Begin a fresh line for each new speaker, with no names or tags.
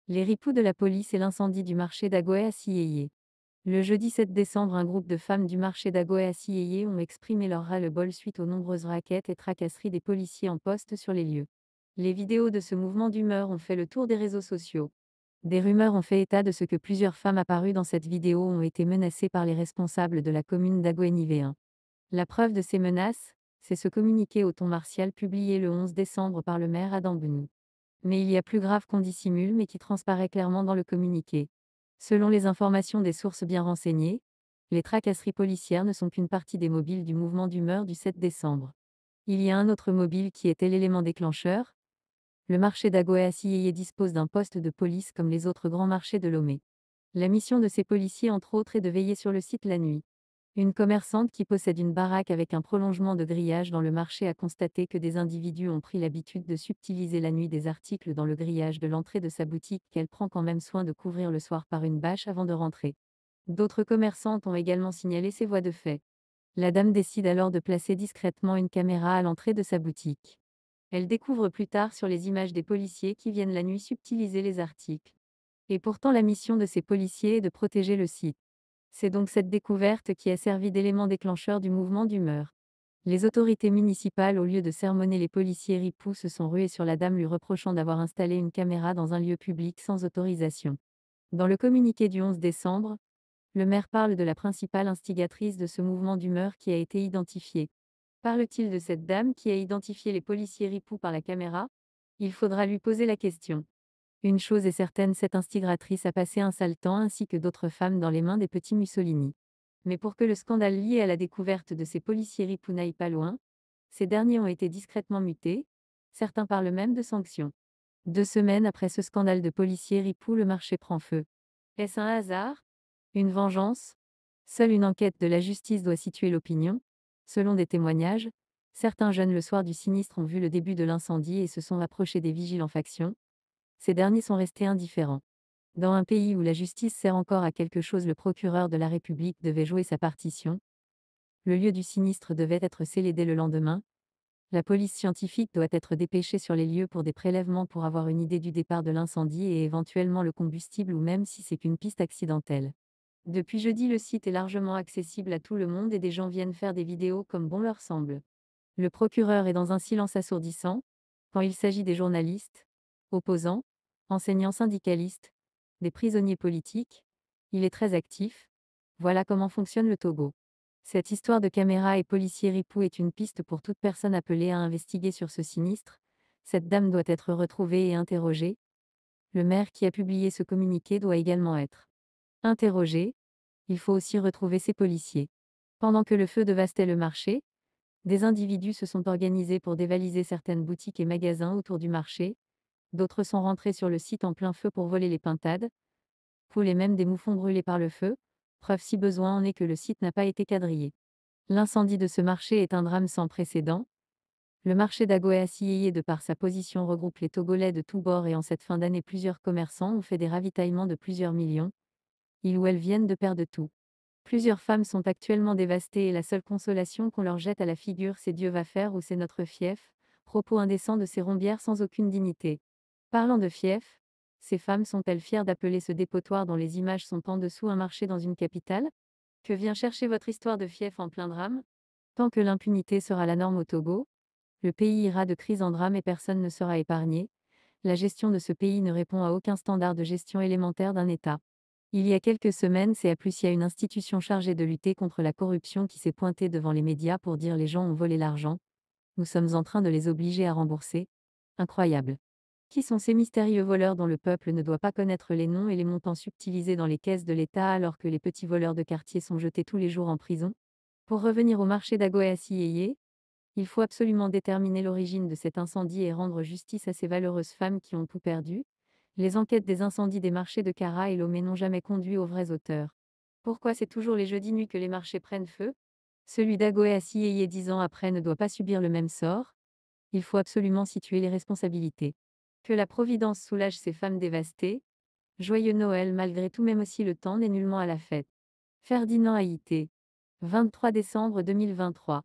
Les ripoux de la police et l'incendie du marché d'Agoé à Siyeye. Le jeudi 7 décembre, un groupe de femmes du marché d'Agoé à Siyeye ont exprimé leur ras-le-bol suite aux nombreuses raquettes et tracasseries des policiers en poste sur les lieux. Les vidéos de ce mouvement d'humeur ont fait le tour des réseaux sociaux. Des rumeurs ont fait état de ce que plusieurs femmes apparues dans cette vidéo ont été menacées par les responsables de la commune d'Agoé-Nivéen. La preuve de ces menaces, c'est ce communiqué au ton martial publié le 11 décembre par le maire Adam Benou. Mais il y a plus grave qu'on dissimule mais qui transparaît clairement dans le communiqué. Selon les informations des sources bien renseignées, les tracasseries policières ne sont qu'une partie des mobiles du mouvement d'humeur du 7 décembre. Il y a un autre mobile qui était l'élément déclencheur. Le marché d'Agoé à Siyeye dispose d'un poste de police comme les autres grands marchés de Lomé. La mission de ces policiers entre autres est de veiller sur le site la nuit. Une commerçante qui possède une baraque avec un prolongement de grillage dans le marché a constaté que des individus ont pris l'habitude de subtiliser la nuit des articles dans le grillage de l'entrée de sa boutique qu'elle prend quand même soin de couvrir le soir par une bâche avant de rentrer. D'autres commerçantes ont également signalé ces voies de fait. La dame décide alors de placer discrètement une caméra à l'entrée de sa boutique. Elle découvre plus tard sur les images des policiers qui viennent la nuit subtiliser les articles. Et pourtant la mission de ces policiers est de protéger le site. C'est donc cette découverte qui a servi d'élément déclencheur du mouvement d'humeur. Les autorités municipales, au lieu de sermonner les policiers ripoux, se sont ruées sur la dame lui reprochant d'avoir installé une caméra dans un lieu public sans autorisation. Dans le communiqué du 11 décembre, le maire parle de la principale instigatrice de ce mouvement d'humeur qui a été identifiée. Parle-t-il de cette dame qui a identifié les policiers ripoux par la caméra? Il faudra lui poser la question. Une chose est certaine, cette instigatrice a passé un sale temps ainsi que d'autres femmes dans les mains des petits Mussolini. Mais pour que le scandale lié à la découverte de ces policiers ripoux n'aille pas loin, ces derniers ont été discrètement mutés, certains parlent même de sanctions. 2 semaines après ce scandale de policiers ripoux, le marché prend feu. Est-ce un hasard? Une vengeance? Seule une enquête de la justice doit situer l'opinion. Selon des témoignages, certains jeunes le soir du sinistre ont vu le début de l'incendie et se sont approchés des vigiles en faction. Ces derniers sont restés indifférents. Dans un pays où la justice sert encore à quelque chose, le procureur de la République devait jouer sa partition. Le lieu du sinistre devait être scellé dès le lendemain. La police scientifique doit être dépêchée sur les lieux pour des prélèvements pour avoir une idée du départ de l'incendie et éventuellement le combustible ou même si c'est qu'une piste accidentelle. Depuis jeudi, le site est largement accessible à tout le monde et des gens viennent faire des vidéos comme bon leur semble. Le procureur est dans un silence assourdissant. Quand il s'agit des journalistes, opposants, enseignants syndicalistes, des prisonniers politiques, il est très actif. Voilà comment fonctionne le Togo. Cette histoire de caméra et policiers ripoux est une piste pour toute personne appelée à investiguer sur ce sinistre. Cette dame doit être retrouvée et interrogée. Le maire qui a publié ce communiqué doit également être interrogé. Il faut aussi retrouver ces policiers. Pendant que le feu dévastait le marché, des individus se sont organisés pour dévaliser certaines boutiques et magasins autour du marché. D'autres sont rentrés sur le site en plein feu pour voler les pintades, poules et même des mouflons brûlés par le feu. Preuve si besoin en est que le site n'a pas été quadrillé. L'incendie de ce marché est un drame sans précédent. Le marché d'Agoé à Siyeye, de par sa position, regroupe les Togolais de tous bords et en cette fin d'année, plusieurs commerçants ont fait des ravitaillements de plusieurs millions. Ils ou elles viennent de perdre tout. Plusieurs femmes sont actuellement dévastées et la seule consolation qu'on leur jette à la figure, c'est Dieu va faire ou c'est notre fief. Propos indécents de ces rombières sans aucune dignité. Parlant de fief, ces femmes sont-elles fières d'appeler ce dépotoir dont les images sont en dessous un marché dans une capitale? Que vient chercher votre histoire de fief en plein drame? Tant que l'impunité sera la norme au Togo, le pays ira de crise en drame et personne ne sera épargné. La gestion de ce pays ne répond à aucun standard de gestion élémentaire d'un État. Il y a quelques semaines, c'est à Plusia, une institution chargée de lutter contre la corruption, qui s'est pointée devant les médias pour dire les gens ont volé l'argent. Nous sommes en train de les obliger à rembourser. Incroyable. Qui sont ces mystérieux voleurs dont le peuple ne doit pas connaître les noms et les montants subtilisés dans les caisses de l'État alors que les petits voleurs de quartier sont jetés tous les jours en prison? Pour revenir au marché d'Agoé à Siyeye, il faut absolument déterminer l'origine de cet incendie et rendre justice à ces valeureuses femmes qui ont tout perdu. Les enquêtes des incendies des marchés de Kara et Lomé n'ont jamais conduit aux vrais auteurs. Pourquoi c'est toujours les jeudis nuits que les marchés prennent feu? Celui d'Agoé à Siyeye 10 ans après ne doit pas subir le même sort. Il faut absolument situer les responsabilités. Que la Providence soulage ces femmes dévastées. Joyeux Noël malgré tout, même aussi le temps n'est nullement à la fête. Ferdinand Haïté. 23 décembre 2023.